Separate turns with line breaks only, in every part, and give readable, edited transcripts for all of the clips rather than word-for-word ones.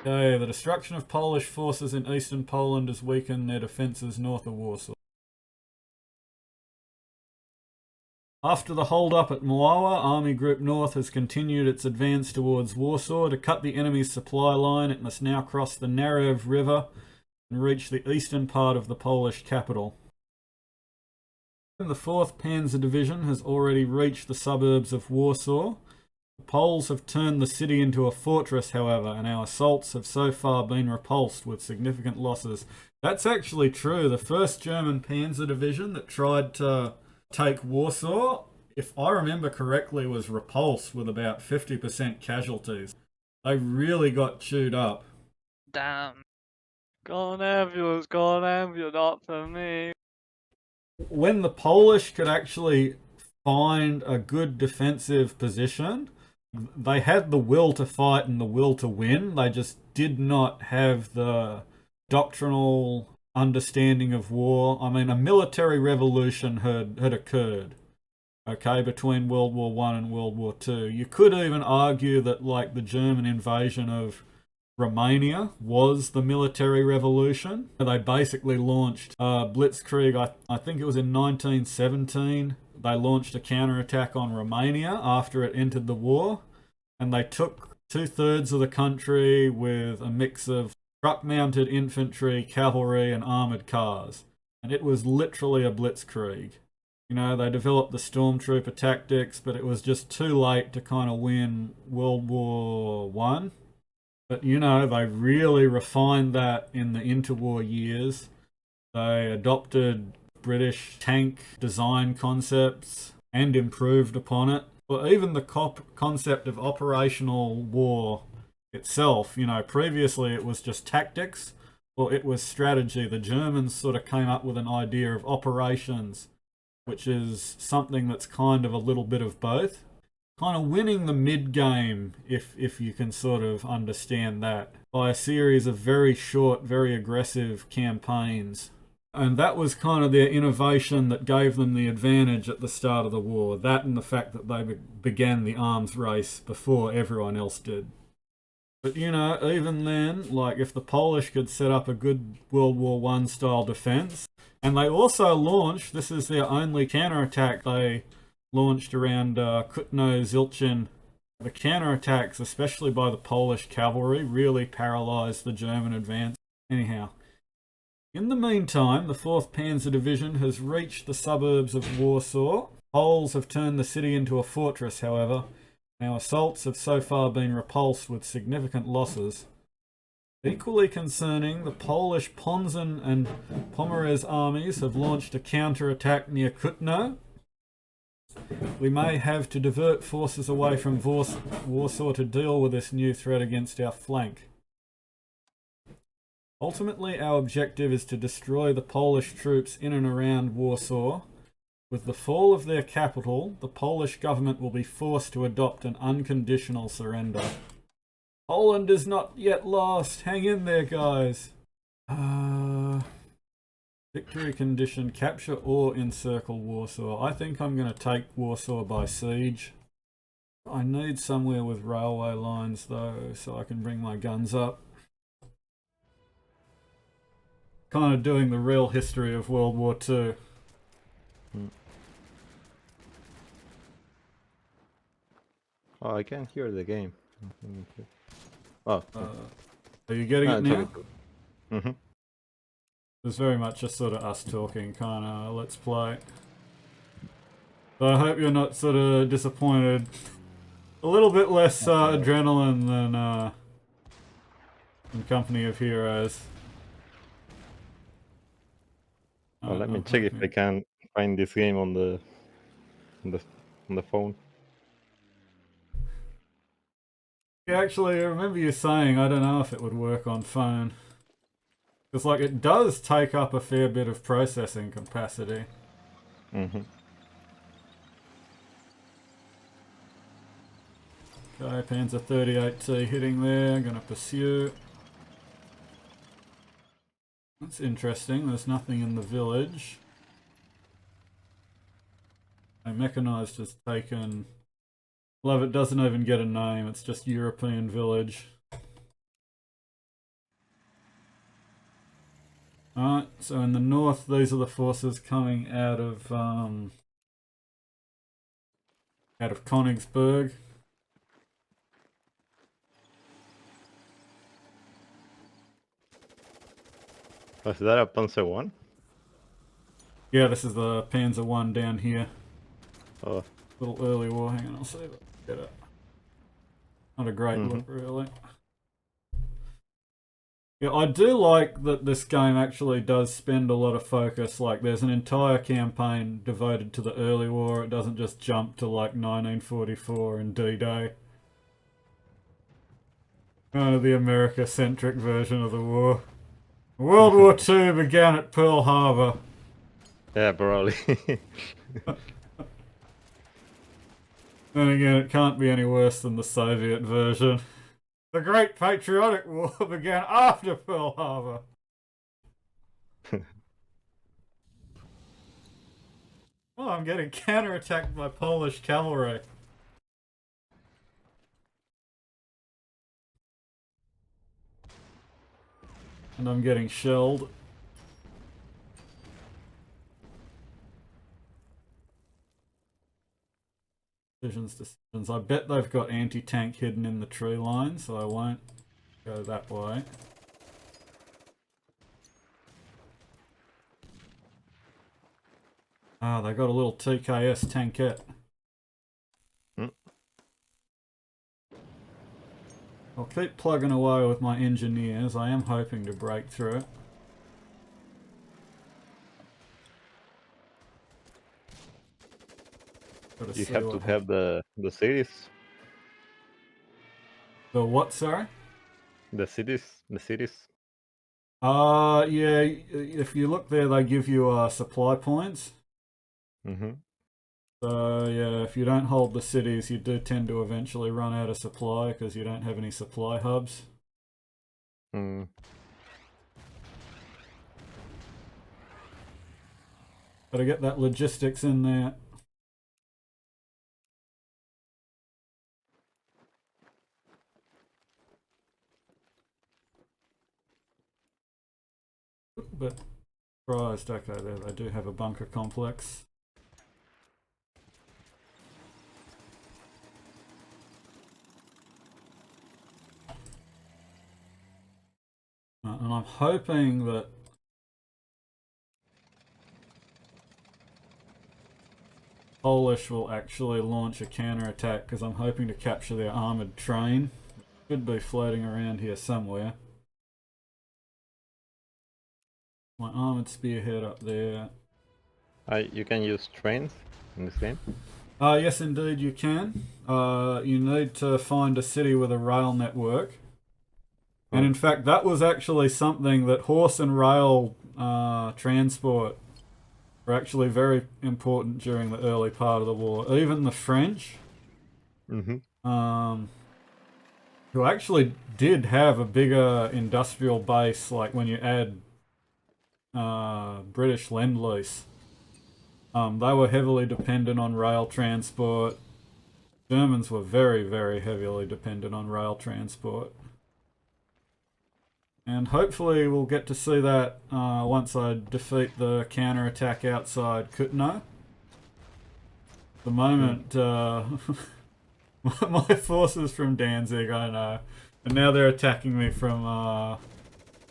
Okay, the destruction of Polish forces in eastern Poland has weakened their defences north of Warsaw. After the hold-up at Mława, Army Group North has continued its advance towards Warsaw. To cut the enemy's supply line, it must now cross the Narew River and reach the eastern part of the Polish capital. The 4th Panzer Division has already reached the suburbs of Warsaw. The Poles have turned the city into a fortress, however, and our assaults have so far been repulsed with significant losses. That's actually true. The 1st German Panzer Division that tried to take Warsaw, if I remember correctly, was repulsed with about 50% casualties. They really got chewed up.
Damn. Go on, ambulance, not for me.
When the Polish could actually find a good defensive position, they had the will to fight and the will to win. They just did not have the doctrinal understanding of war. I mean, a military revolution had occurred, okay, between World War One and World War Two. You could even argue that, like, the German invasion of Romania was the military revolution. They basically launched Blitzkrieg, I think it was in 1917. They launched a counterattack on Romania after it entered the war, and they took 2/3 of the country with a mix of truck-mounted infantry, cavalry, and armoured cars. And it was literally a blitzkrieg. You know, they developed the stormtrooper tactics, but it was just too late to kind of win World War One. But, you know, they really refined that in the interwar years. They adopted British tank design concepts and improved upon it. Well, even the concept of operational war itself, you know, previously it was just tactics or it was strategy. The Germans sort of came up with an idea of operations, which is something that's kind of a little bit of both. Kind of winning the mid-game, if you can sort of understand that, by a series of very short, very aggressive campaigns. And that was kind of their innovation that gave them the advantage at the start of the war. That and the fact that they began the arms race before everyone else did. But, you know, even then, like, if the Polish could set up a good World War One style defense, and they also launched, this is their only counterattack they launched around Kutno, Zilchin. The counterattacks, especially by the Polish cavalry, really paralysed the German advance. Anyhow, in the meantime, the 4th Panzer Division has reached the suburbs of Warsaw. Poles have turned the city into a fortress, however. Our assaults have so far been repulsed with significant losses. Equally concerning, the Polish Ponzan and Pomerez armies have launched a counterattack near Kutno. We may have to divert forces away from Warsaw to deal with this new threat against our flank. Ultimately, our objective is to destroy the Polish troops in and around Warsaw. With the fall of their capital, the Polish government will be forced to adopt an unconditional surrender. Poland is not yet lost. Hang in there, guys. Victory condition, capture or encircle Warsaw. I think I'm going to take Warsaw by siege. I need somewhere with railway lines though, so I can bring my guns up. Kind of doing the real history of World War II.
Oh, I can hear the game. Oh.
Are you getting it now?
Mm-hmm.
It's very much just sort of us talking, kind of let's play. So I hope you're not sort of disappointed. A little bit less adrenaline than in Company of Heroes.
Well, let me check if I can find this game on the phone.
Yeah, actually, I remember you saying I don't know if it would work on phone. Because, like, it does take up a fair bit of processing capacity.
Mm-hmm.
Okay, Panzer 38T hitting there. I'm going to pursue. That's interesting. There's nothing in the village. Mechanized has taken... Love, it doesn't even get a name. It's just European village. Alright, so in the north, these are the forces coming out of Königsberg.
Was that a Panzer One?
Yeah, this is the Panzer One down here.
Oh.
Little early war. Hang on, I'll see if I can get it. Not a great look, really. Yeah, I do like that this game actually does spend a lot of focus. Like, there's an entire campaign devoted to the early war. It doesn't just jump to like 1944 and D-Day. Kind of the America-centric version of the war. World War II began at Pearl Harbor.
Yeah, probably.
Then again, it can't be any worse than the Soviet version. The Great Patriotic War began after Pearl Harbor. Oh, I'm getting counterattacked by Polish cavalry. And I'm getting shelled. Decisions. I bet they've got anti-tank hidden in the tree line, so I won't go that way. Ah, they got a little TKS tankette. I'll keep plugging away with my engineers. I am hoping to break through it.
You have to have the cities.
The what, sorry?
The cities.
Yeah, if you look there, they give you supply points. So yeah, if you don't hold the cities, you do tend to eventually run out of supply because you don't have any supply hubs. Gotta get that logistics in there. But surprised, okay, there they do have a bunker complex. And I'm hoping that Polish will actually launch a counterattack because I'm hoping to capture their armoured train. Should be floating around here somewhere. My armoured spearhead up there.
You can use trains in this game?
Yes, indeed you can. You need to find a city with a rail network. And in fact, that was actually something that horse and rail transport were actually very important during the early part of the war. Even the French, who actually did have a bigger industrial base, like when you add British Lend-Lease. They were heavily dependent on rail transport. Germans were very, very heavily dependent on rail transport. And hopefully we'll get to see that once I defeat the counterattack outside Kutno. At the moment, my forces from Danzig, I know, and now they're attacking me from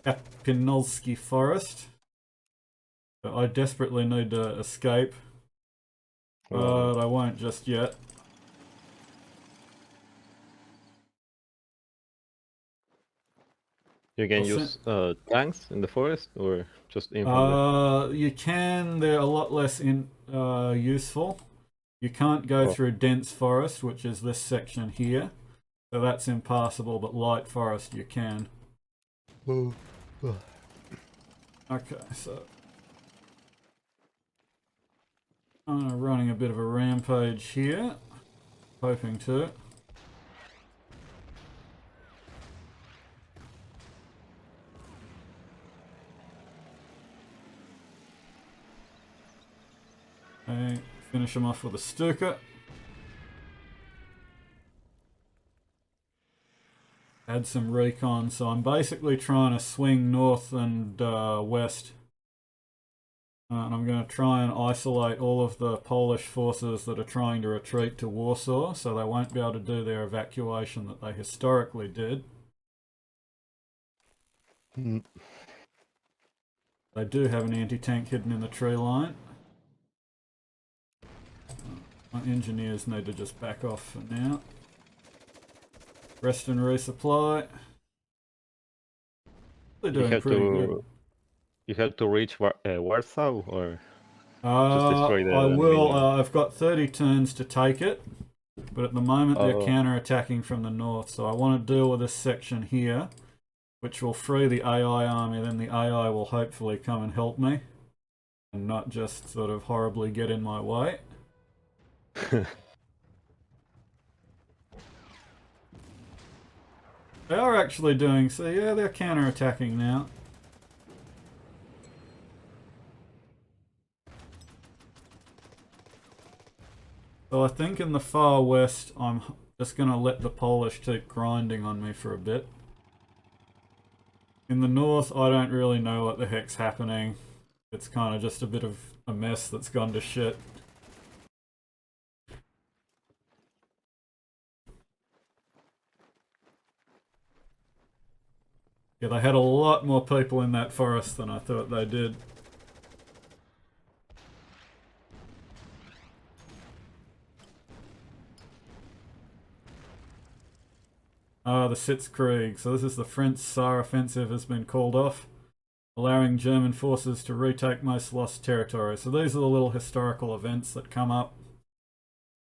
Kapinolski Forest. But I desperately need to escape, but I won't just yet.
You can use tanks in the forest or just infantry?
You can. They're a lot less useful. You can't go through dense forest, which is this section here. So that's impassable, but light forest you can. Okay, so I'm running a bit of a rampage here. Hoping to. Okay, finish him off with a Stuka. add some recon. So I'm basically trying to swing north and west. And I'm going to try and isolate all of the Polish forces that are trying to retreat to Warsaw, so they won't be able to do their evacuation that they historically did.
Mm.
They do have an anti-tank hidden in the tree line. My engineers need to just back off for now. Rest and resupply. They're doing pretty good.
You have to reach Warsaw, or just destroy the
I will.
enemy?
I've got 30 turns to take it, but at the moment they're
Oh.
counter-attacking from the north, so I want to deal with this section here, which will free the AI army. Then the AI will hopefully come and help me, and not just sort of horribly get in my way. They are actually doing so. Yeah, they're counter-attacking now. So I think in the far west, I'm just going to let the Polish keep grinding on me for a bit. In the north, I don't really know what the heck's happening. It's kind of just a bit of a mess that's gone to shit. Yeah, they had a lot more people in that forest than I thought they did. The Blitzkrieg. So this is the French Saar offensive has been called off, allowing German forces to retake most lost territory. So these are the little historical events that come up.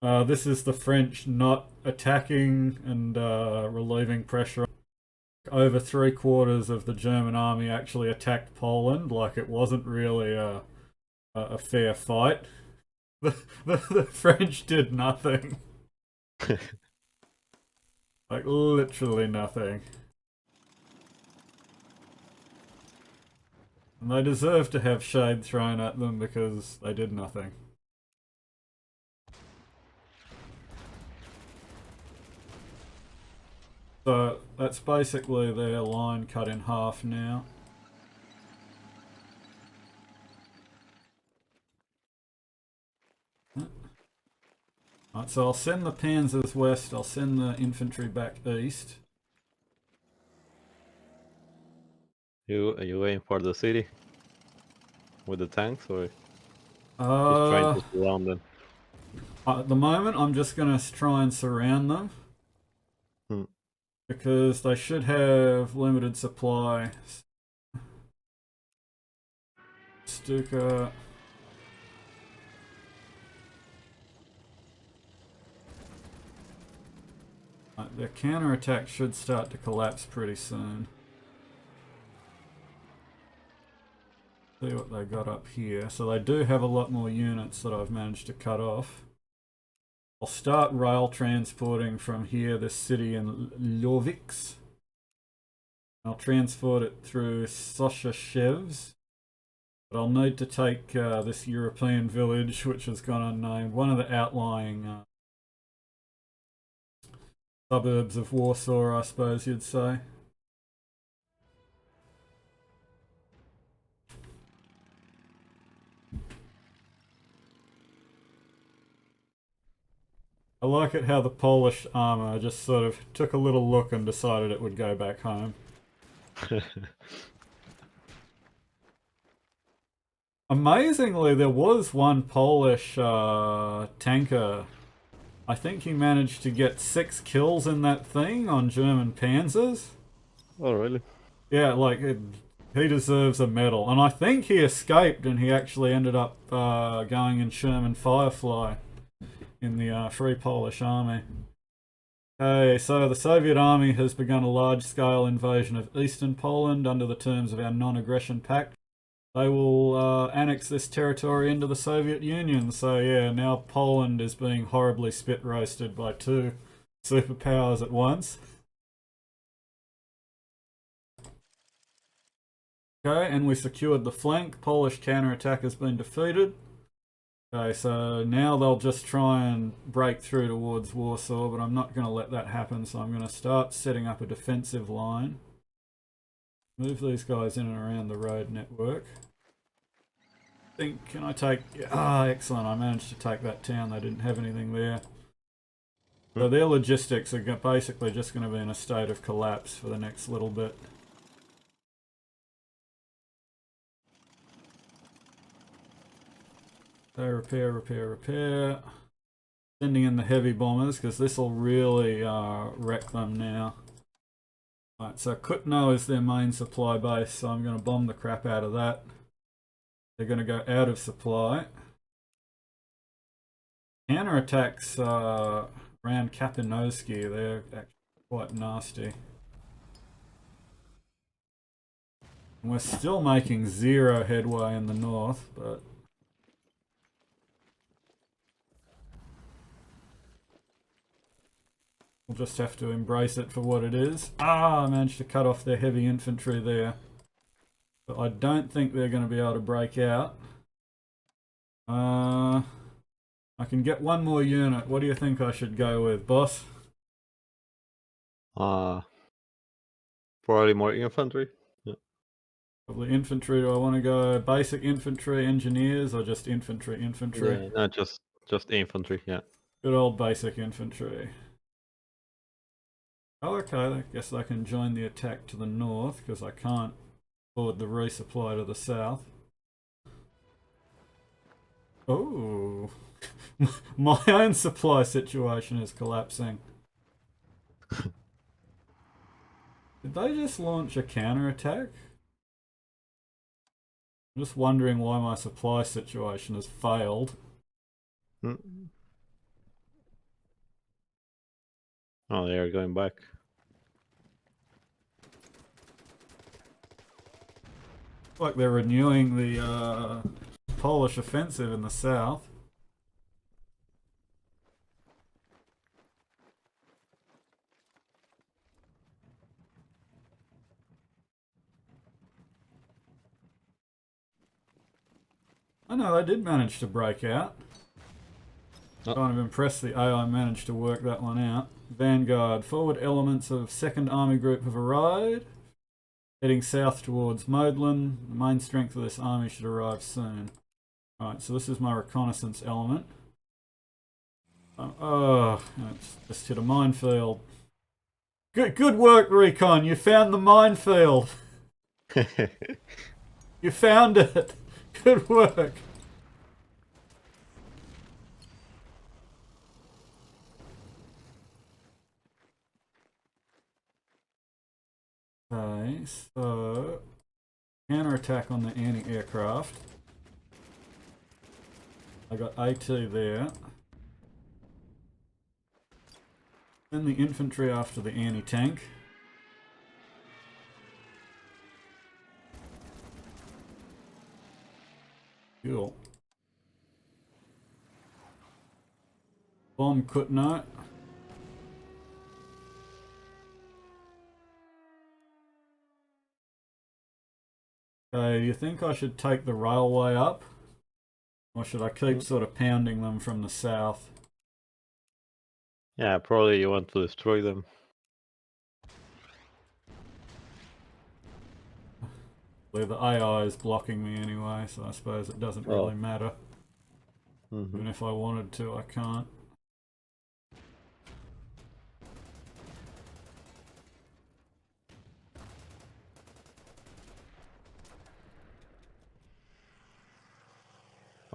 This is the French not attacking and relieving pressure. Over 3/4 of the German army actually attacked Poland, like it wasn't really a fair fight. The French did nothing. Like, literally nothing. And they deserve to have shade thrown at them because they did nothing. So that's basically their line cut in half now. Alright, so I'll send the panzers west, I'll send the infantry back east.
You are you waiting for the city with the tanks, or just trying
Uh,
to surround them?
at the moment, I'm just going to try and surround them.
Hmm.
Because they should have limited supply. Stuka. Their counterattack should start to collapse pretty soon. See what they got up here. So they do have a lot more units that I've managed to cut off. I'll start rail transporting from here, this city in Ljoviks. I'll transport it through Soshashevs. But I'll need to take this European village, which has gone unnamed, one of the outlying suburbs of Warsaw, I suppose you'd say. I like it how the Polish armour just sort of took a little look and decided it would go back home. Amazingly, there was one Polish tanker. I think he managed to get 6 kills in that thing on German panzers.
Oh, really?
Yeah, like, he deserves a medal. And I think he escaped and he actually ended up going in Sherman Firefly in the Free Polish Army. Okay, so the Soviet Army has begun a large-scale invasion of eastern Poland under the terms of our non-aggression pact. They will annex this territory into the Soviet Union. So yeah, now Poland is being horribly spit-roasted by 2 superpowers at once. Okay, and we secured the flank. Polish counterattack has been defeated. Okay, so now they'll just try and break through towards Warsaw, but I'm not going to let that happen, so I'm going to start setting up a defensive line. Move these guys in and around the road network. Can I take... excellent, I managed to take that town. They didn't have anything there. So their logistics are basically just going to be in a state of collapse for the next little bit. So repair. Sending in the heavy bombers because this will really wreck them now. Right, so Kutno is their main supply base, so I'm going to bomb the crap out of that. They're going to go out of supply. Counterattacks around Kapinoski, they're actually quite nasty. And we're still making zero headway in the north, but... we'll just have to embrace it for what it is. I managed to cut off their heavy infantry there. But I don't think they're going to be able to break out. I can get one more unit. What do you think I should go with, boss?
Probably more infantry. Yeah.
Probably infantry. Do I want to go basic infantry, engineers, or just infantry?
Yeah, no, just infantry. Yeah.
Good old basic infantry. Oh, okay. I guess I can join the attack to the north because I can't afford the resupply to the south. Oh, my own supply situation is collapsing. Did they just launch a counterattack? I'm just wondering why my supply situation has failed.
Oh, they are going back.
Like they're renewing the Polish offensive in the south. I know they did manage to break out. Kind of impressed the AI managed to work that one out. Vanguard, forward elements of 2nd Army Group have arrived. Heading south towards Modlin. The main strength of this army should arrive soon. Right, so this is my reconnaissance element. It's just hit a minefield. Good work, Recon. You found the minefield. You found it. Good work. Okay, so counterattack on the anti-aircraft. I got AT there. Then the infantry after the anti-tank. Cool. Bomb Kutno. Okay, do you think I should take the railway up? Or should I keep sort of pounding them from the south?
Yeah, probably you want to destroy them.
The AI is blocking me anyway, so I suppose it doesn't really matter. Even if I wanted to, I can't.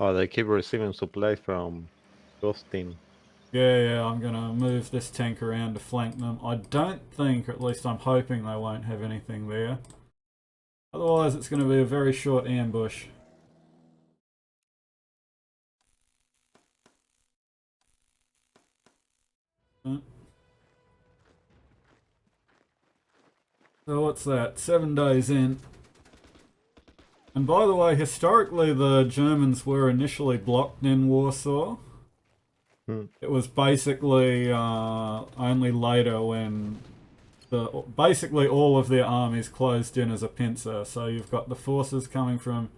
Oh, they keep receiving supplies from Ghostin.
Yeah, I'm gonna move this tank around to flank them. I don't think, or at least I'm hoping, they won't have anything there. Otherwise, it's gonna be a very short ambush. So what's that? 7 days in. And by the way, historically the Germans were initially blocked in Warsaw. It was basically only later when basically all of their armies closed in as a pincer. So you've got the forces coming from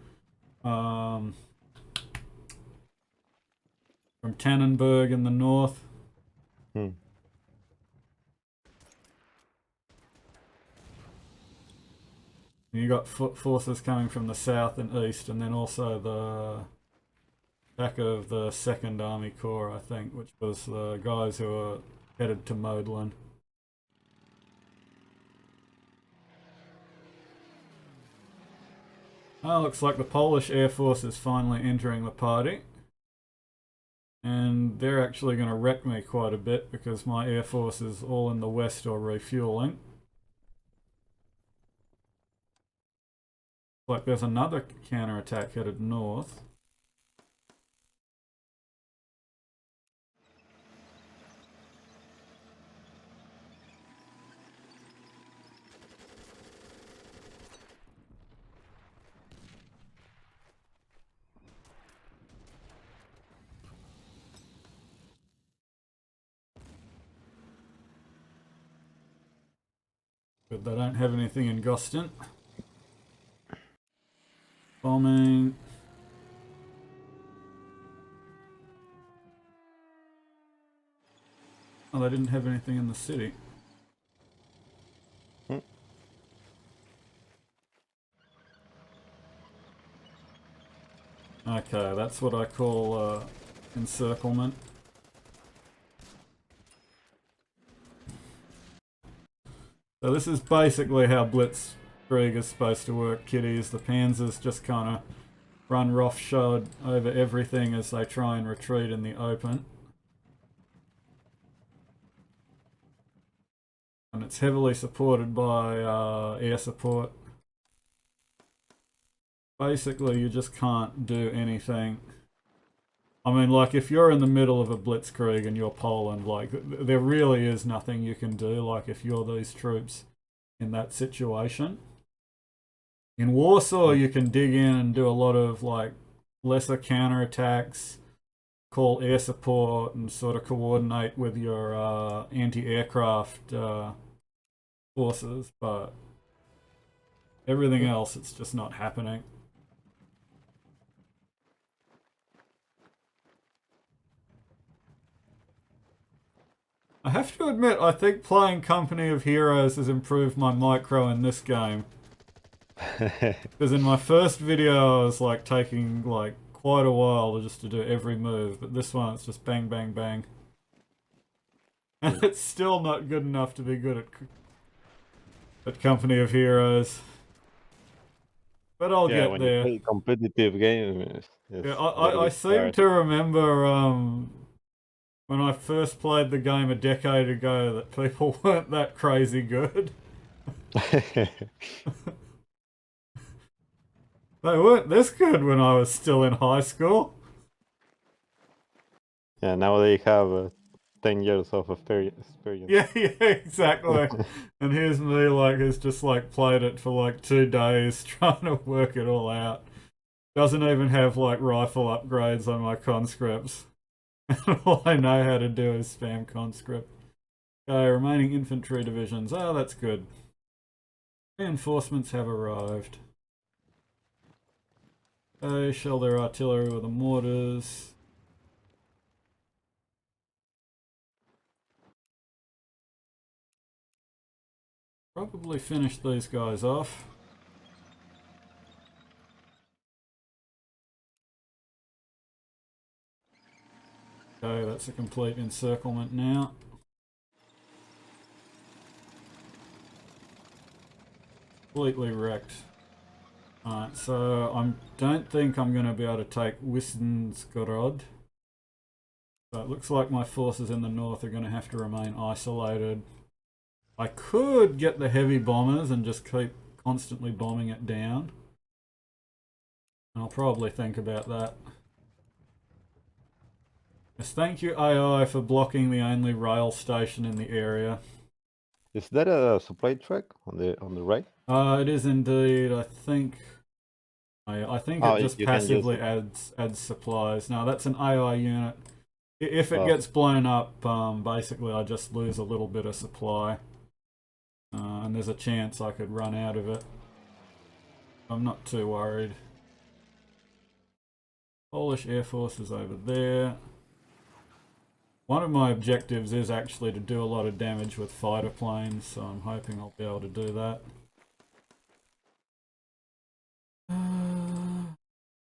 from Tannenberg in the north.
Hmm.
You got forces coming from the south and east, and then also the back of the 2nd Army Corps, I think, which was the guys who were headed to Modlin. Oh, looks like the Polish Air Force is finally entering the party. And they're actually going to wreck me quite a bit because my Air Force is all in the west or refueling. Like there's another counterattack headed north. But they don't have anything in Gostin. Bombing. Oh, they didn't have anything in the city. Okay, that's what I call encirclement. So this is basically how Blitzkrieg is supposed to work, kiddies. The Panzers just kind of run roughshod over everything as they try and retreat in the open. And it's heavily supported by air support. Basically, you just can't do anything. I mean, like, if you're in the middle of a Blitzkrieg and you're Poland, like, there really is nothing you can do, like, if you're these troops in that situation. In Warsaw, you can dig in and do a lot of, like, lesser counterattacks, call air support, and sort of coordinate with your anti-aircraft forces, but everything else, it's just not happening. I have to admit, I think playing Company of Heroes has improved my micro in this game. Because in my first video, I was like taking like quite a while just to do every move, but this one it's just bang, bang, bang. And it's still not good enough to be good at Company of Heroes. But I'll get
when
there.
you play competitive games,
Yeah,
it's
I seem to remember when I first played the game a decade ago that people weren't that crazy good. They weren't this good when I was still in high school.
Yeah, now they have 10 years of experience.
Yeah, exactly. And here's me, like, who's just like played it for like 2 days trying to work it all out. Doesn't even have like rifle upgrades on my conscripts. All I know how to do is spam conscript. Okay, remaining infantry divisions. Oh, that's good. Reinforcements have arrived. Okay, shell their artillery with the mortars. Probably finish these guys off. Okay, that's a complete encirclement now. Completely wrecked. Alright, so I don't think I'm going to be able to take Wisnsgorod. So it looks like my forces in the north are going to have to remain isolated. I could get the heavy bombers and just keep constantly bombing it down. I'll probably think about that. Yes, thank you AI for blocking the only rail station in the area.
Is that a supply track on the right?
It is indeed. I think it just
you can use
passively
it.
adds supplies. Now that's an AI unit. If it
Oh.
gets blown up, basically I just lose a little bit of supply. And there's a chance I could run out of it. I'm not too worried. Polish Air Force is over there. One of my objectives is actually to do a lot of damage with fighter planes, so I'm hoping I'll be able to do that.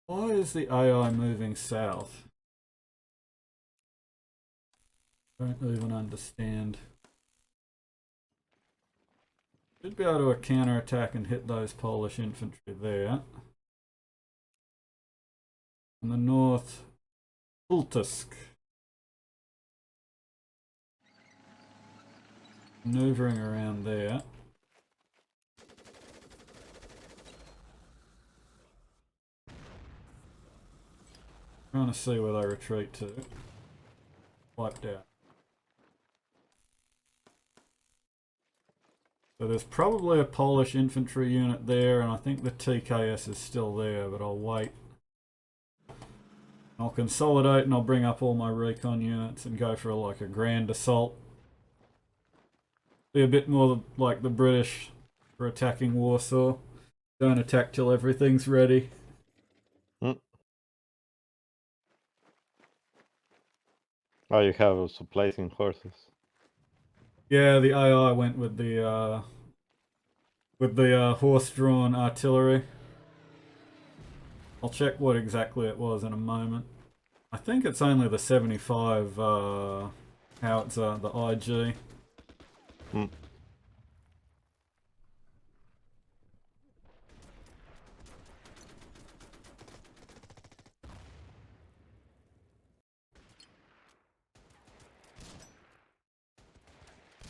Why is the AI moving south? Don't even understand. Should be able to counter-attack and hit those Polish infantry there. On the north, Pultusk. Maneuvering around there. Trying to see where they retreat to. Wiped out. So there's probably a Polish infantry unit there, and I think the TKS is still there, but I'll wait. I'll consolidate and I'll bring up all my recon units and go for like a grand assault. Be a bit more like the British for attacking Warsaw. Don't attack till everything's ready.
Oh, you have supplies in horses.
Yeah, the AI went with the horse-drawn artillery. I'll check what exactly it was in a moment. I think it's only the 75 howitzer, the IG.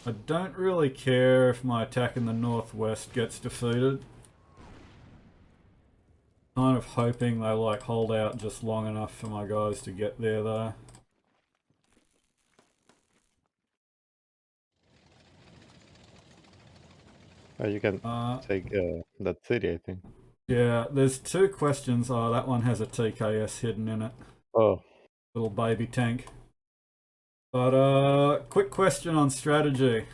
I don't really care if my attack in the northwest gets defeated. Kind of hoping they like hold out just long enough for my guys to get there though.
Oh, you can take that city, I think.
Yeah, there's two questions. Oh, that one has a TKS hidden in it.
Oh.
Little baby tank. But quick question on strategy.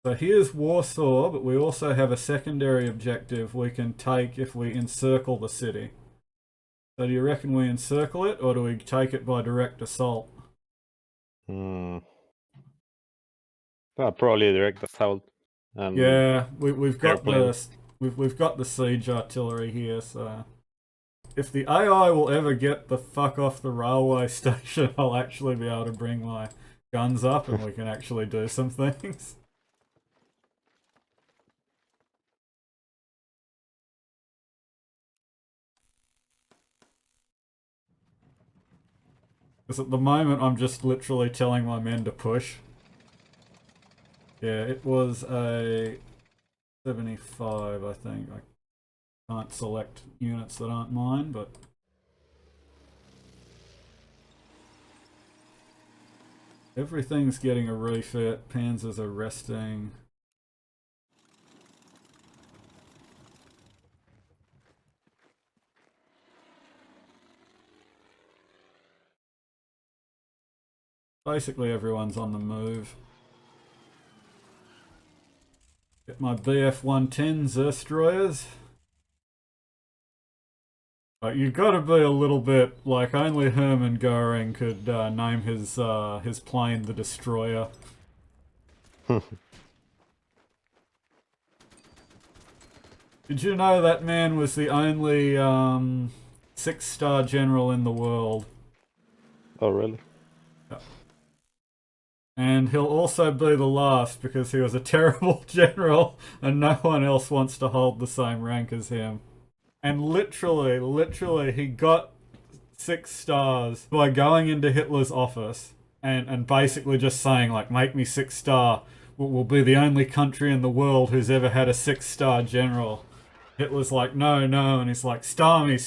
So here's Warsaw, but we also have a secondary objective we can take if we encircle the city. So do you reckon we encircle it, or do we take it by direct assault?
Well, probably direct assault.
Yeah, we've got
airplanes.
we've got the siege artillery here, so if the AI will ever get the fuck off the railway station, I'll actually be able to bring my guns up and we can actually do some things. Because at the moment I'm just literally telling my men to push. Yeah, it was a 75, I think. I can't select units that aren't mine, but everything's getting a refit. Panzers are resting. Basically everyone's on the move. Get my BF-110 Zerstoroyers. You've got to be a little bit like only Hermann Goering could name his plane the Destroyer. Did you know that man was the only 6-star general in the world?
Oh, really?
Yeah. And he'll also be the last because he was a terrible general and no one else wants to hold the same rank as him. And literally, he got 6 stars by going into Hitler's office and basically just saying, like, make me 6-star. We'll be the only country in the world who's ever had a 6-star general. Hitler's like, no, and he's like, star me.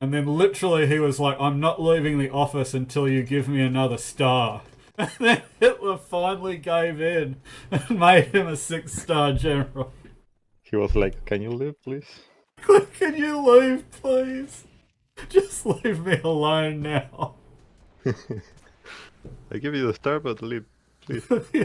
And then literally he was like, I'm not leaving the office until you give me another star. And then Hitler finally gave in and made him a 6-star general.
He was like, can you leave, please?
Can you leave, please? Just leave me alone now.
I give you the star, but leave, please.
Yeah.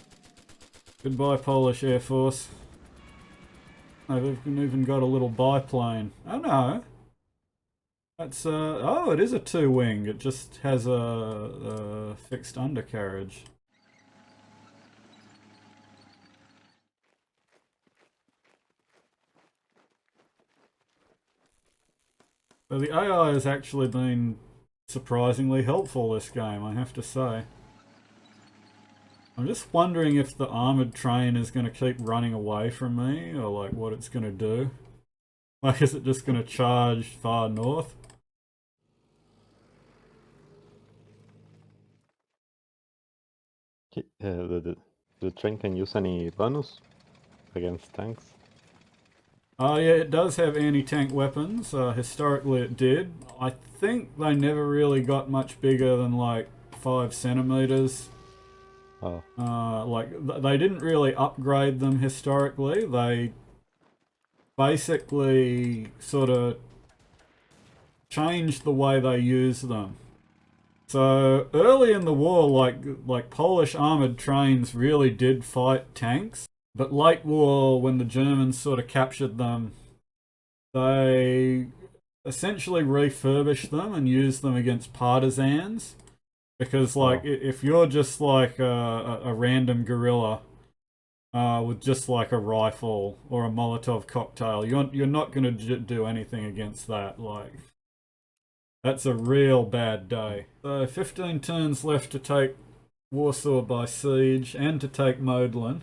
Goodbye, Polish Air Force. Oh, they've even got a little biplane. Oh no. That's oh, it is a two-wing. It just has a fixed undercarriage. So the AI has actually been surprisingly helpful this game, I have to say. I'm just wondering if the armoured train is going to keep running away from me, or like what it's going to do. Like, is it just going to charge far north?
The train can use any bonus against tanks?
Oh yeah, it does have anti-tank weapons. Historically it did. I think they never really got much bigger than like 5 centimeters.
Oh,
They didn't really upgrade them historically. They basically sort of changed the way they use them. So early in the war, like Polish armored trains really did fight tanks, but late war, when the Germans sort of captured them, they essentially refurbished them and used them against partisans. Because like if you're just like a random guerrilla with just like a rifle or a Molotov cocktail, you're not going to do anything against that. Like, that's a real bad day. So 15 turns left to take Warsaw by siege and to take Modlin.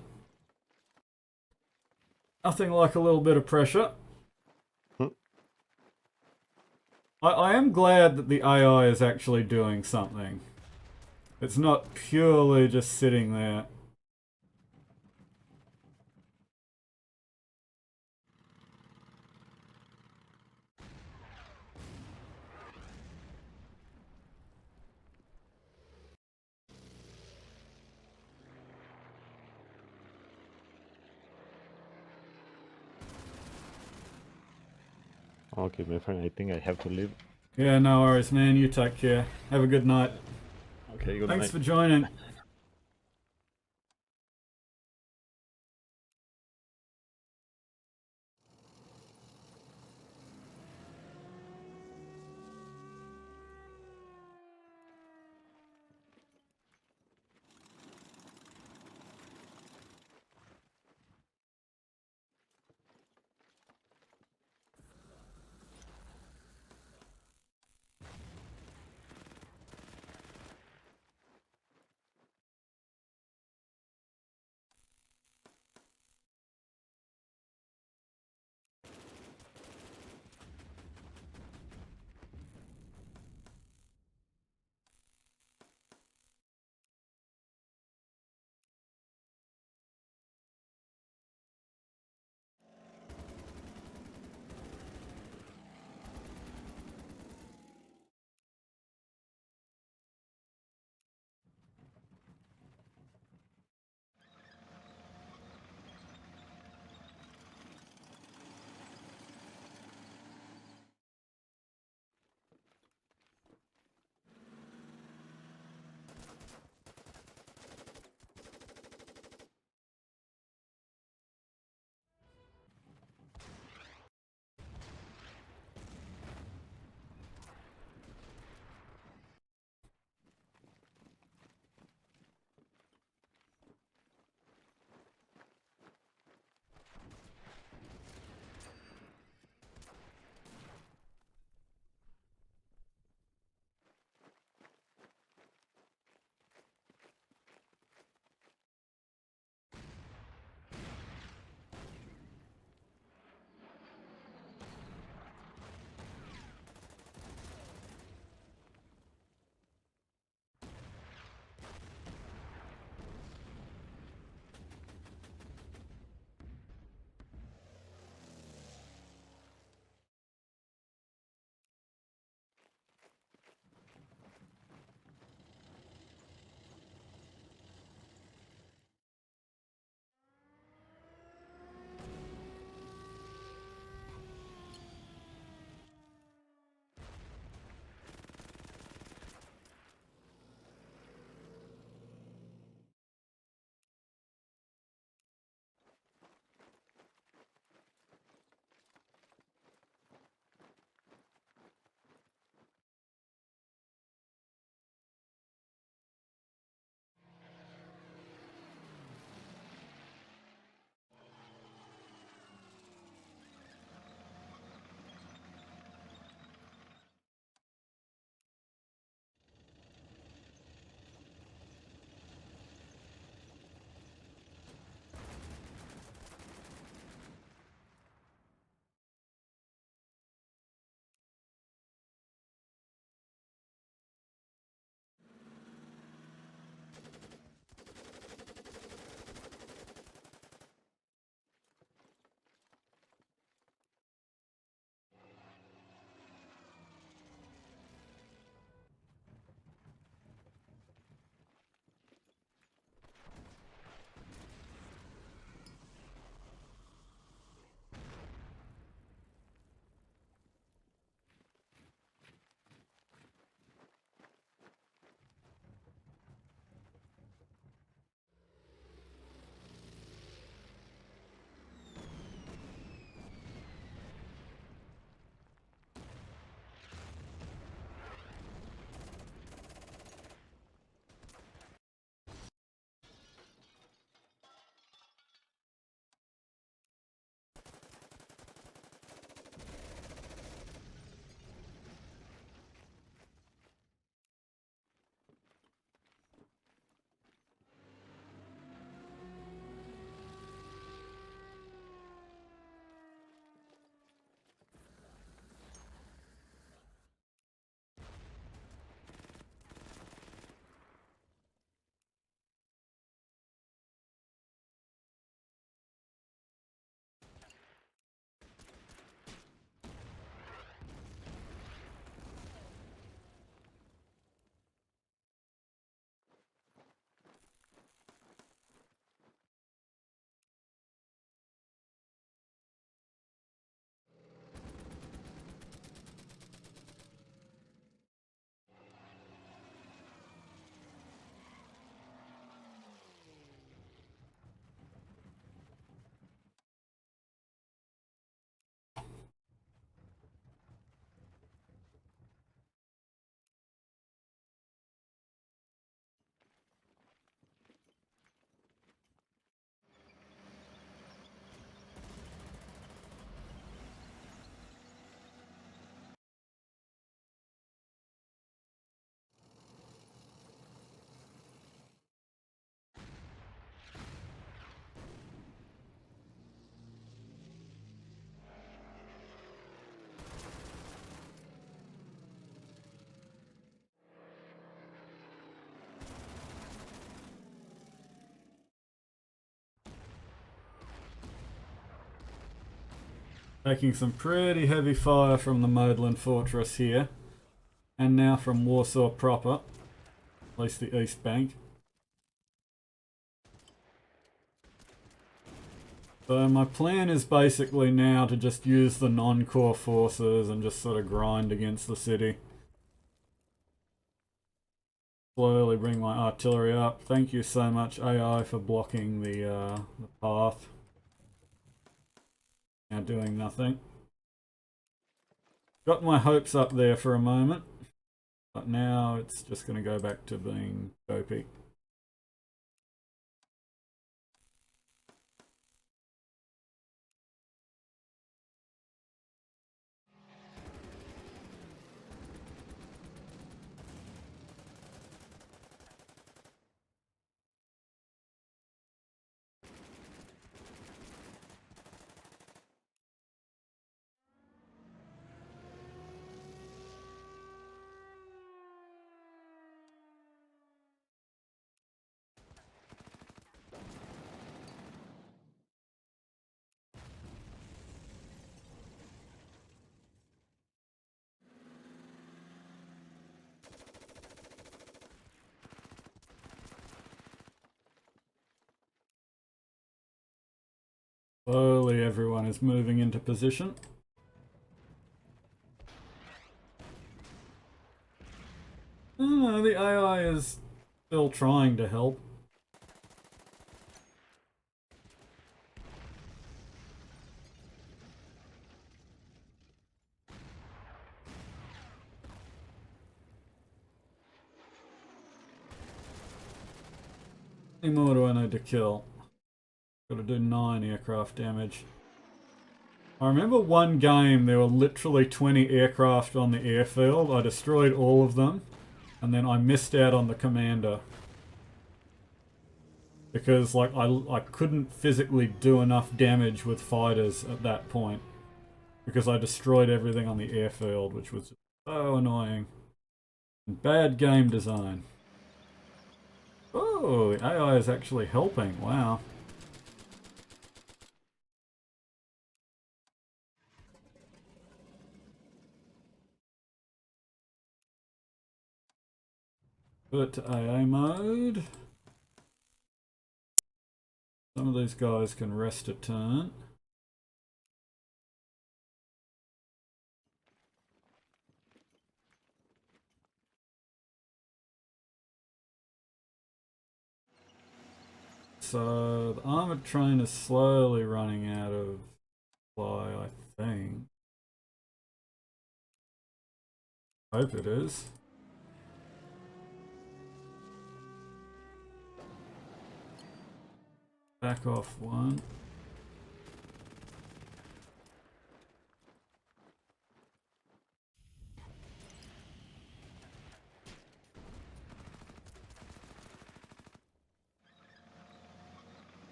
Nothing like a little bit of pressure. I am glad that the AI is actually doing something. It's not purely just sitting there.
okay, my friend. I think I have to leave.
Yeah, no worries, man. You take care. Have a good night.
Okay, good
Thanks
night.
for joining. Taking some pretty heavy fire from the Modlin Fortress here. And now from Warsaw proper. At least the East Bank. So my plan is basically now to just use the non-core forces and just sort of grind against the city. Slowly bring my artillery up. Thank you so much AI for blocking the path. Now doing nothing. Got my hopes up there for a moment, but now it's just going to go back to being dopey. Slowly everyone is moving into position. Oh, the AI is still trying to help. How many more do I need to kill? Gotta do 9 aircraft damage. I remember one game there were literally 20 aircraft on the airfield. I destroyed all of them and then I missed out on the commander. Because like I couldn't physically do enough damage with fighters at that point. Because I destroyed everything on the airfield, which was so annoying. Bad game design. Oh, the AI is actually helping. Wow. Put to AA mode. Some of these guys can rest a turn. So the armored train is slowly running out of supply, I think. Hope it is. Back off one.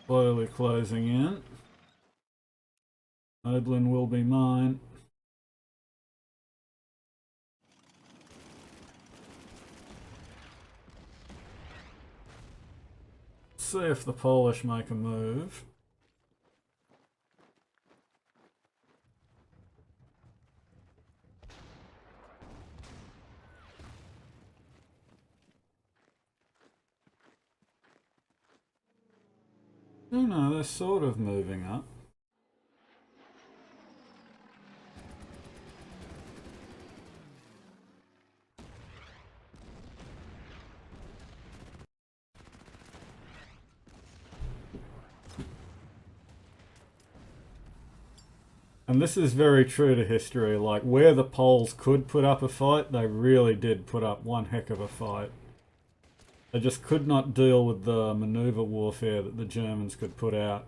Slowly closing in. Oblin will be mine. See if the Polish make a move. Oh no, they're sort of moving up. And this is very true to history, like where the Poles could put up a fight, they really did put up one heck of a fight. They just could not deal with the maneuver warfare that the Germans could put out.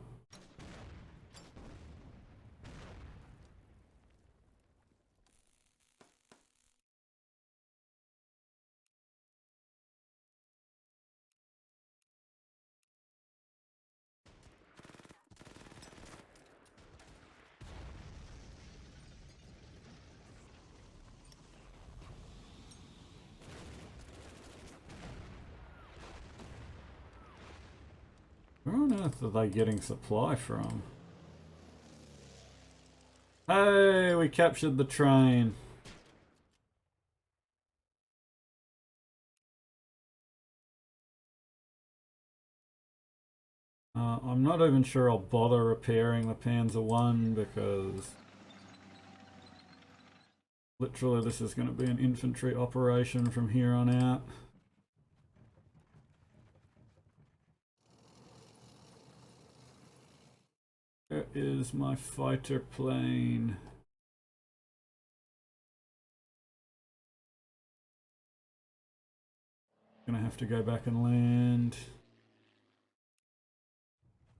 Where on earth are they getting supply from? Hey, we captured the train. I'm not even sure I'll bother repairing the Panzer 1 because literally this is going to be an infantry operation from here on out. Where is my fighter plane? Gonna have to go back and land.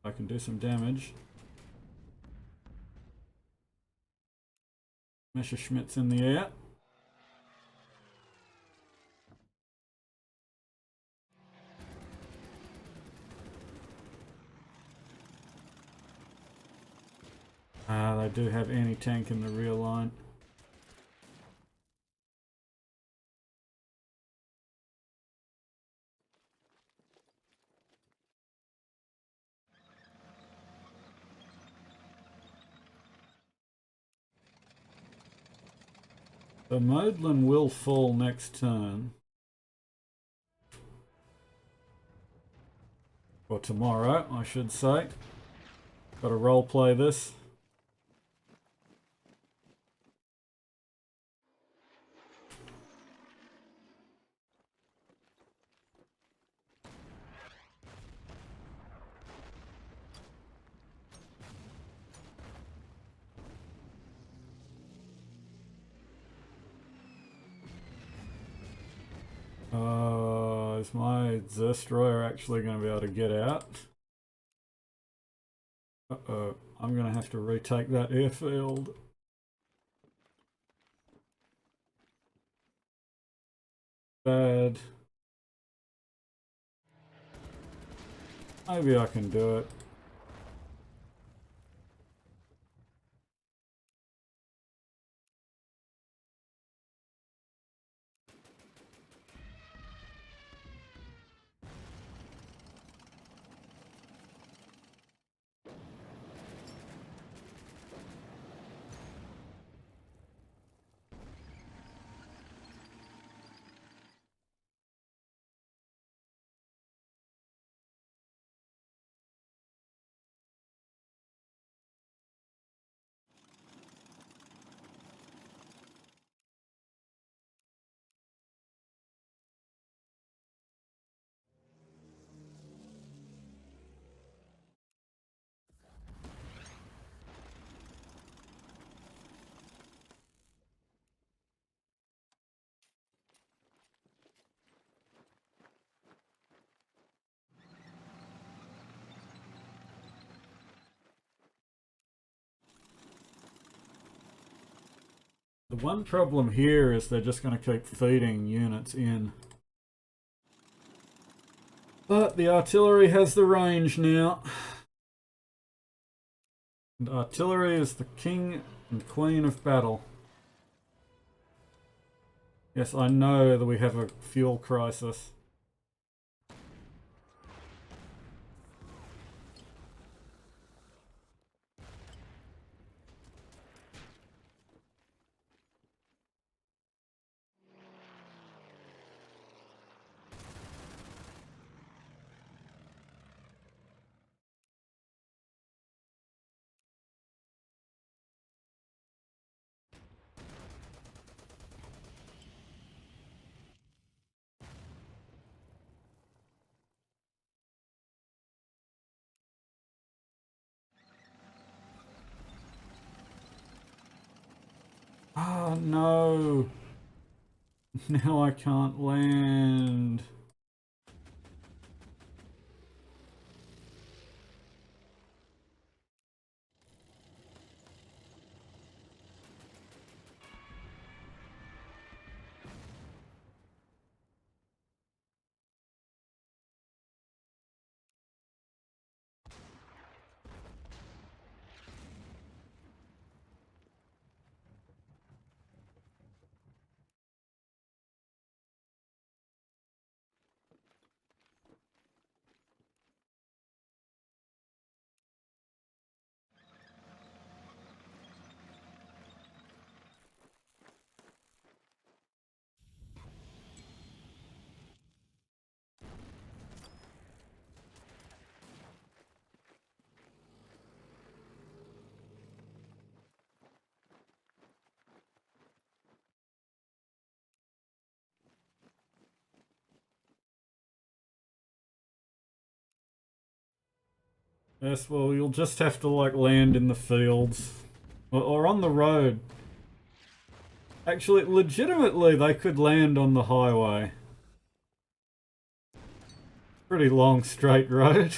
I can do some damage. Messerschmitt's in the air. They do have anti-tank in the rear line. The Modlin will fall next turn. Or tomorrow, I should say. Got to roleplay this. Is my Destroyer actually going to be able to get out? Uh-oh, I'm going to have to retake that airfield. Bad. Maybe I can do it. The one problem here is they're just going to keep feeding units in. But the artillery has the range now. And artillery is the king and queen of battle. Yes, I know that we have a fuel crisis. Oh no! Now I can't land. Yes, well, you'll just have to, like, land in the fields. Or on the road. Actually, legitimately, they could land on the highway. Pretty long, straight road.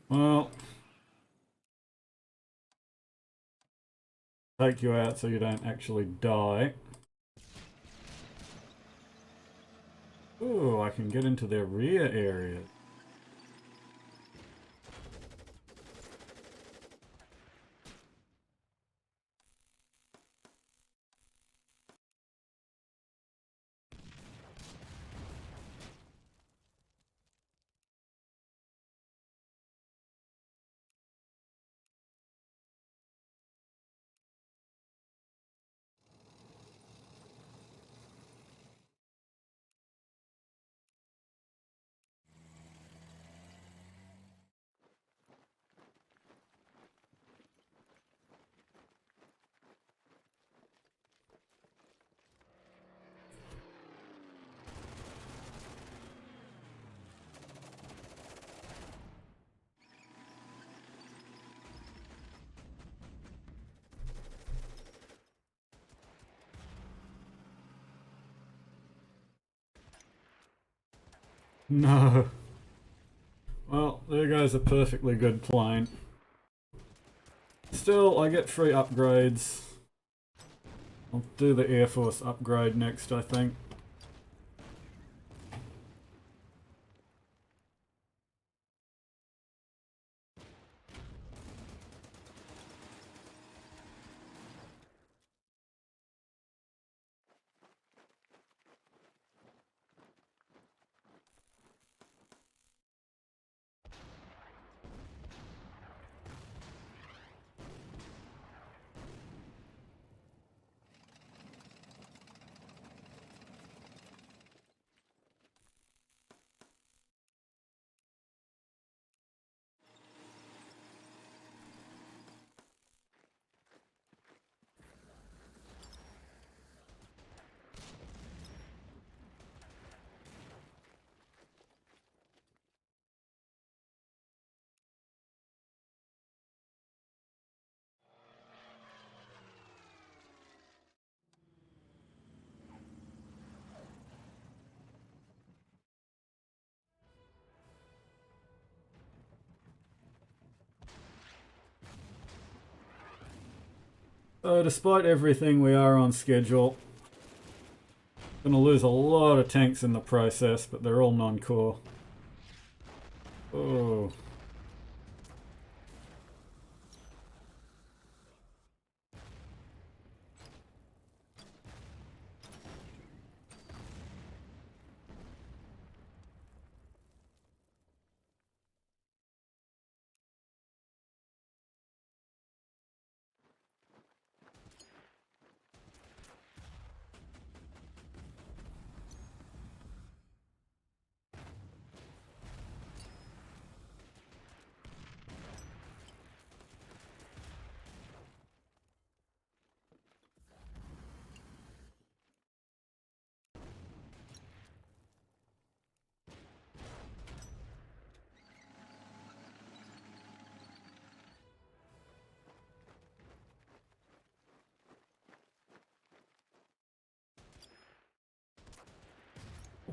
Well, take you out so you don't actually die. Ooh, I can get into their rear area. No. Well, there goes a perfectly good plane. Still, I get free upgrades. I'll do the Air Force upgrade next, I think. So despite everything, we are on schedule. Gonna lose a lot of tanks in the process, but they're all non-core. Oh.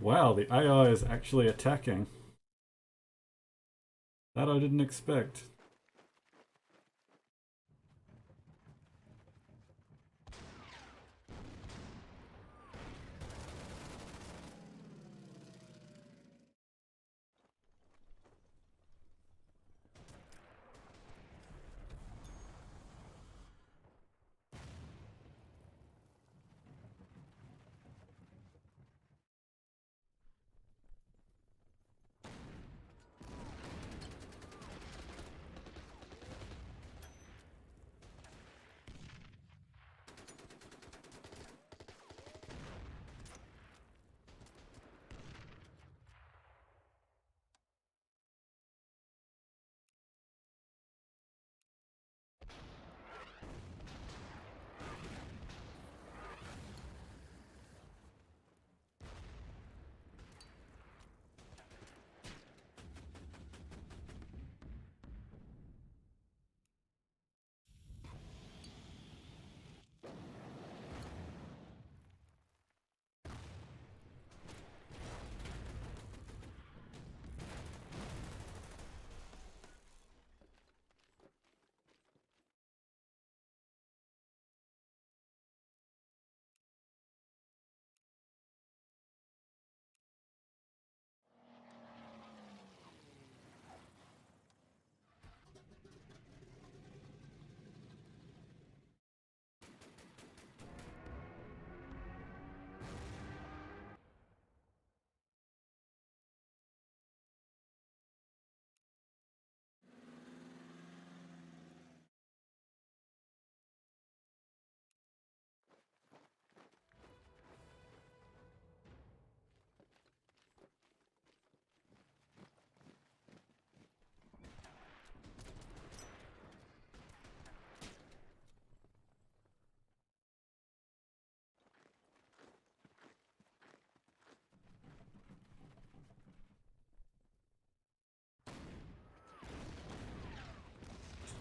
Wow, the AI is actually attacking. That I didn't expect.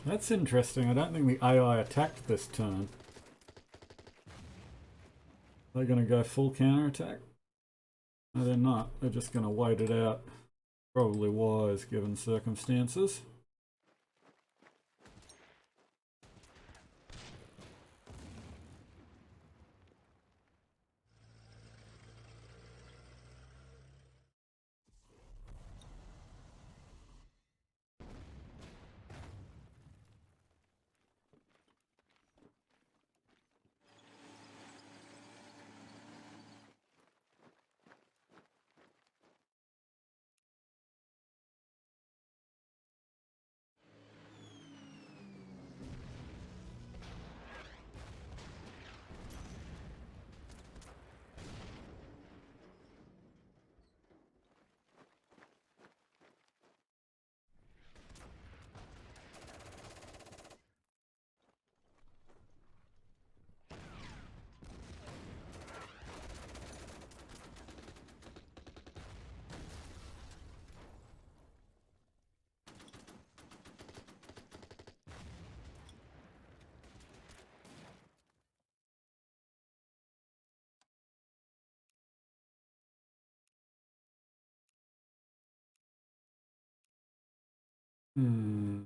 That's interesting. I don't think the AI attacked this turn. They're going to go full counter-attack? No, they're not. They're just going to wait it out. Probably wise, given circumstances. Hmm.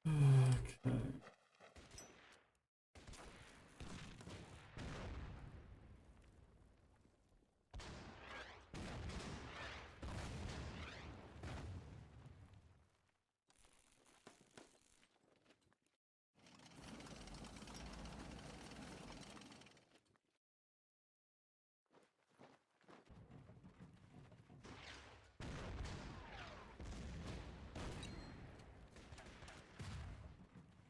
Okay.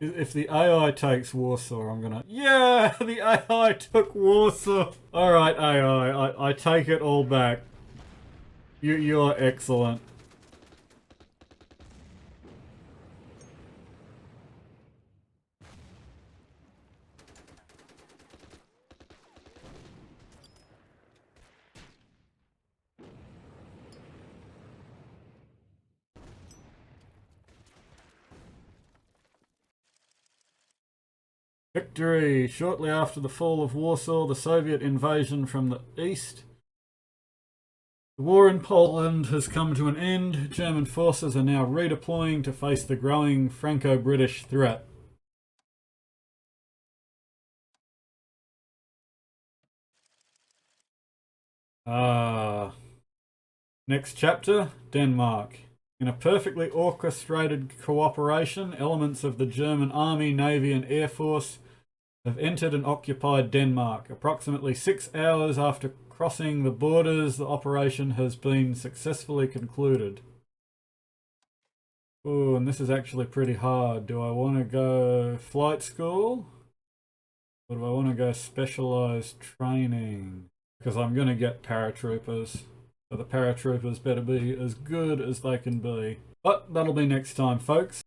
If the AI takes Warsaw, I'm gonna... Yeah! The AI took Warsaw! Alright, AI, I take it all back. You're excellent. Victory! Shortly after the fall of Warsaw, the Soviet invasion from the east, the war in Poland has come to an end. German forces are now redeploying to face the growing Franco-British threat. Next chapter, Denmark. In a perfectly orchestrated cooperation, elements of the German Army, Navy and Air Force have entered and occupied Denmark. Approximately 6 hours after crossing the borders, the operation has been successfully concluded. Oh, and this is actually pretty hard. Do I want to go flight school? Or do I want to go specialized training? Because I'm going to get paratroopers. So the paratroopers better be as good as they can be. But that'll be next time, folks.